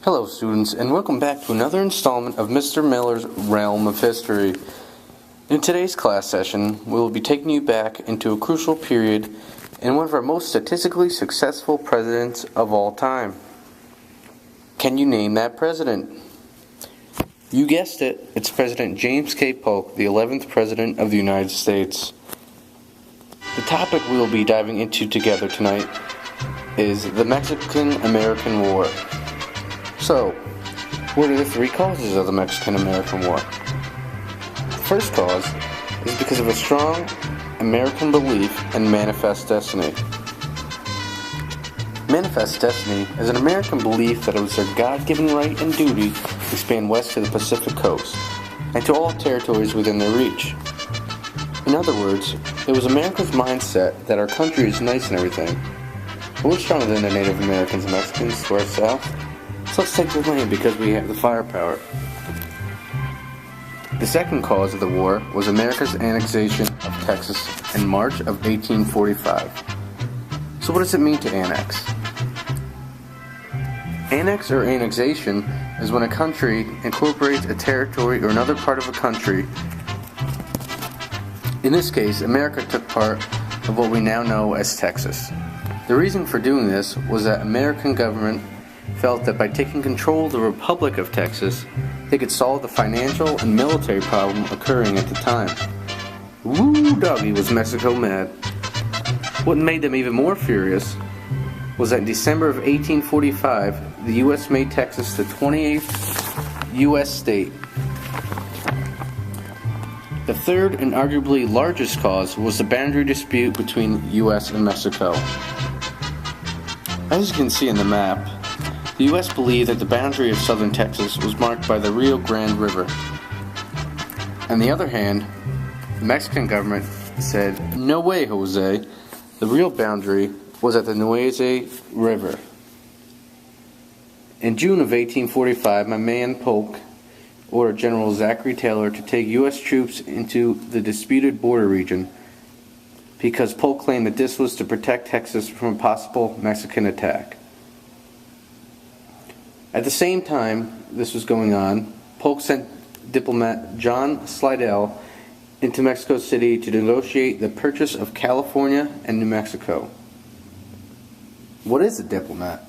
Hello students, and welcome back to another installment of Mr. Miller's Realm of History. In today's class session, we will be taking you back into a crucial period in one of our most statistically successful presidents of all time. Can you name that president? You guessed it, it's President James K. Polk, the 11th President of the United States. The topic we will be diving into together tonight is the Mexican-American War. So, what are the three causes of the Mexican-American War? The first cause is because of a strong American belief in manifest destiny. Manifest destiny is an American belief that it was their God-given right and duty to expand west to the Pacific coast and to all territories within their reach. In other words, it was America's mindset that our country is nice and everything, but we're stronger than the Native Americans and Mexicans to our south. So let's take the land because we have the firepower. The second cause of the war was America's annexation of Texas in March of 1845. So what does it mean to annex? Annex or annexation is when a country incorporates a territory or another part of a country. In this case, America took part of what we now know as Texas. The reason for doing this was that American government felt that by taking control of the Republic of Texas, they could solve the financial and military problem occurring at the time. Woo doggy, was Mexico mad. What made them even more furious was that in December of 1845, the U.S. made Texas the 28th U.S. state. The third and arguably largest cause was the boundary dispute between U.S. and Mexico. As you can see in the map, the U.S. believed that the boundary of southern Texas was marked by the Rio Grande River. On the other hand, the Mexican government said, "No way, Jose. The real boundary was at the Nueces River." In June of 1845, my man Polk ordered General Zachary Taylor to take U.S. troops into the disputed border region because Polk claimed that this was to protect Texas from a possible Mexican attack. At the same time this was going on, Polk sent diplomat John Slidell into Mexico City to negotiate the purchase of California and New Mexico. What is a diplomat?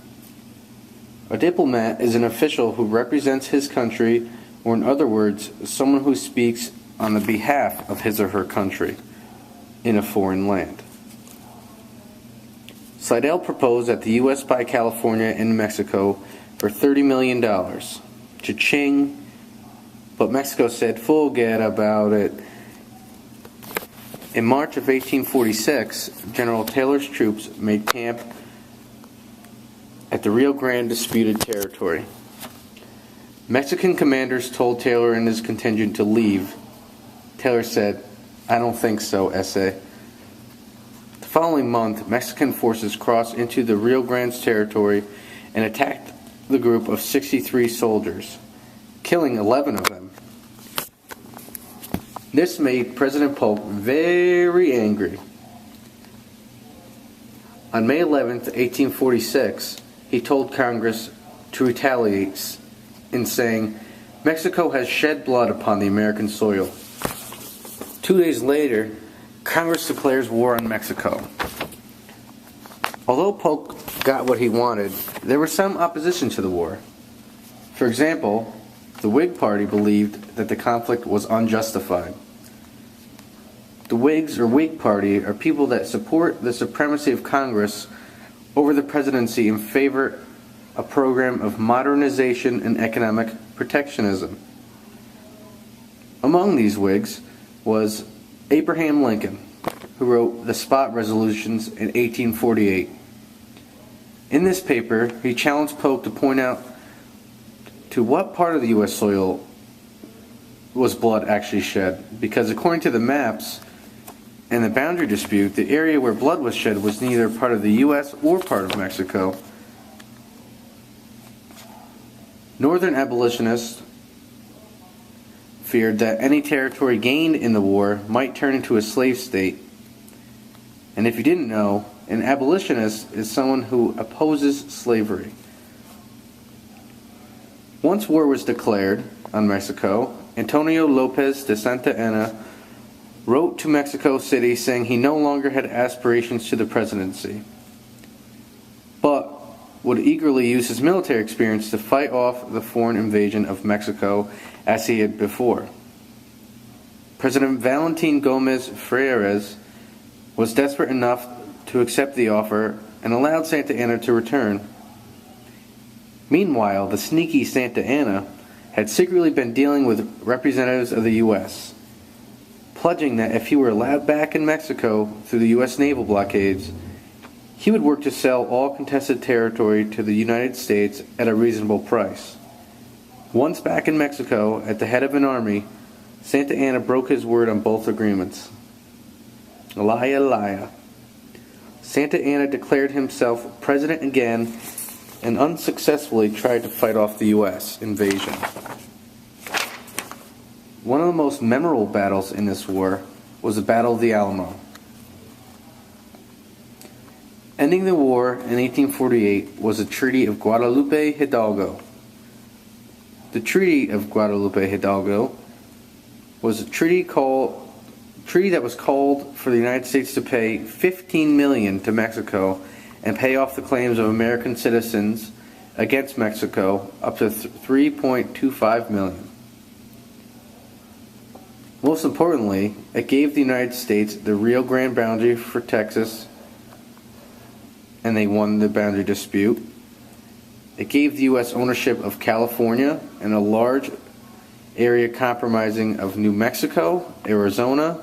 A diplomat is an official who represents his country, or in other words, someone who speaks on the behalf of his or her country in a foreign land. Slidell proposed that the U.S. buy California and New Mexico for $30 million. Cha-ching. But Mexico said, forget about it. In March of 1846, General Taylor's troops made camp at the Rio Grande disputed territory. Mexican commanders told Taylor and his contingent to leave. Taylor said, "I don't think so, S.A." The following month, Mexican forces crossed into the Rio Grande's territory and attacked the group of 63 soldiers, killing 11 of them. This made President Polk very angry. On May 11, 1846, he told Congress to retaliate in saying, "Mexico has shed blood upon the American soil." 2 days later, Congress declares war on Mexico. Although Polk got what he wanted, there was some opposition to the war. For example, the Whig Party believed that the conflict was unjustified. The Whigs or Whig Party are people that support the supremacy of Congress over the presidency and favor a program of modernization and economic protectionism. Among these Whigs was Abraham Lincoln, who wrote the Spot Resolutions in 1848. In this paper, he challenged Polk to point out to what part of the U.S. soil was blood actually shed, because according to the maps and the boundary dispute, the area where blood was shed was neither part of the U.S. or part of Mexico. Northern abolitionists feared that any territory gained in the war might turn into a slave state. And if you didn't know, an abolitionist is someone who opposes slavery. Once war was declared on Mexico, Antonio Lopez de Santa Anna wrote to Mexico City saying he no longer had aspirations to the presidency, but would eagerly use his military experience to fight off the foreign invasion of Mexico as he had before. President Valentin Gomez Freires was desperate enough to accept the offer and allowed Santa Anna to return. Meanwhile, the sneaky Santa Anna had secretly been dealing with representatives of the U.S., pledging that if he were allowed back in Mexico through the U.S. naval blockades, he would work to sell all contested territory to the United States at a reasonable price. Once back in Mexico, at the head of an army, Santa Anna broke his word on both agreements. Liar, liar. Santa Anna declared himself president again and unsuccessfully tried to fight off the U.S. invasion. One of the most memorable battles in this war was the Battle of the Alamo. Ending the war in 1848 was the Treaty of Guadalupe Hidalgo. The Treaty of Guadalupe Hidalgo was a treaty that was called for the United States to pay $15 million to Mexico and pay off the claims of American citizens against Mexico up to $3.25 million. Most importantly, it gave the United States the Rio Grande boundary for Texas, and they won the boundary dispute. It gave the U.S. ownership of California and a large area comprising of New Mexico, Arizona,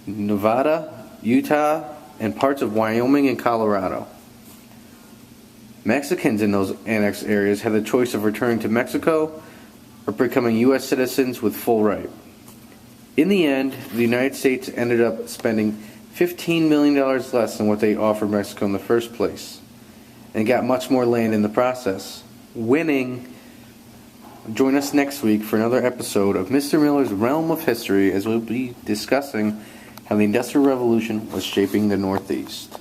Nevada, Utah, and parts of Wyoming and Colorado. Mexicans in those annexed areas had the choice of returning to Mexico or becoming U.S. citizens with full right. In the end, the United States ended up spending $15 million less than what they offered Mexico in the first place, and got much more land in the process, winning. Join us next week for another episode of Mr. Miller's Realm of History, as we'll be discussing how the Industrial Revolution was shaping the Northeast.